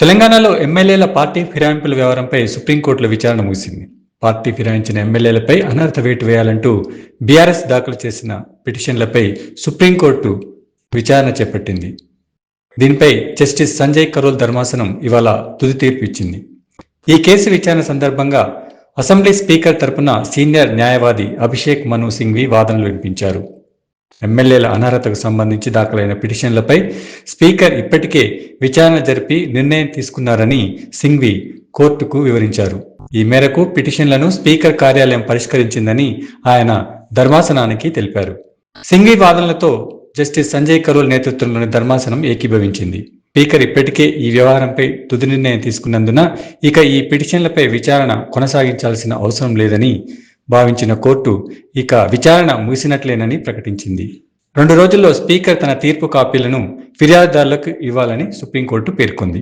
తెలంగాణలో ఎమ్మెల్యేల పార్టీ ఫిరాయింపుల వ్యవహారంపై సుప్రీంకోర్టులో విచారణ ముగిసింది. పార్టీ ఫిరాయించిన ఎమ్మెల్యేలపై అనర్హత వేటు వేయాలంటూ బీఆర్ఎస్ దాఖలు చేసిన పిటిషన్లపై సుప్రీంకోర్టు విచారణ చేపట్టింది. దీనిపై జస్టిస్ సంజయ్ కరోల్ ధర్మాసనం ఇవాళ తుది తీర్పు ఇచ్చింది. ఈ కేసు విచారణ సందర్భంగా అసెంబ్లీ స్పీకర్ తరపున సీనియర్ న్యాయవాది అభిషేక్ మను సింఘ్వి వాదనలు వినిపించారు. ఎమ్మెల్యేల అనర్హతకు సంబంధించి దాఖలైన పిటిషన్లపై స్పీకర్ ఇప్పటికే విచారణ జరిపి నిర్ణయం తీసుకున్నారని సింఘ్వి కోర్టుకు వివరించారు. ఈ మేరకు పిటిషన్లను స్పీకర్ కార్యాలయం పరిష్కరించిందని ఆయన ధర్మాసనానికి తెలిపారు. సింఘ్వి వాదనలతో జస్టిస్ సంజయ్ కరోల్ నేతృత్వంలోని ధర్మాసనం ఏకీభవించింది. స్పీకర్ ఇప్పటికే ఈ వ్యవహారంపై తుది నిర్ణయం తీసుకున్నందున ఇక ఈ పిటిషన్లపై విచారణ కొనసాగించాల్సిన అవసరం లేదని భావించిన కోర్టు ఇక విచారణ ముగిసినట్లేనని ప్రకటించింది. 2 రోజుల్లో స్పీకర్ తన తీర్పు కాపీలను ఫిర్యాదుదారులకు ఇవ్వాలని సుప్రీంకోర్టు పేర్కొంది.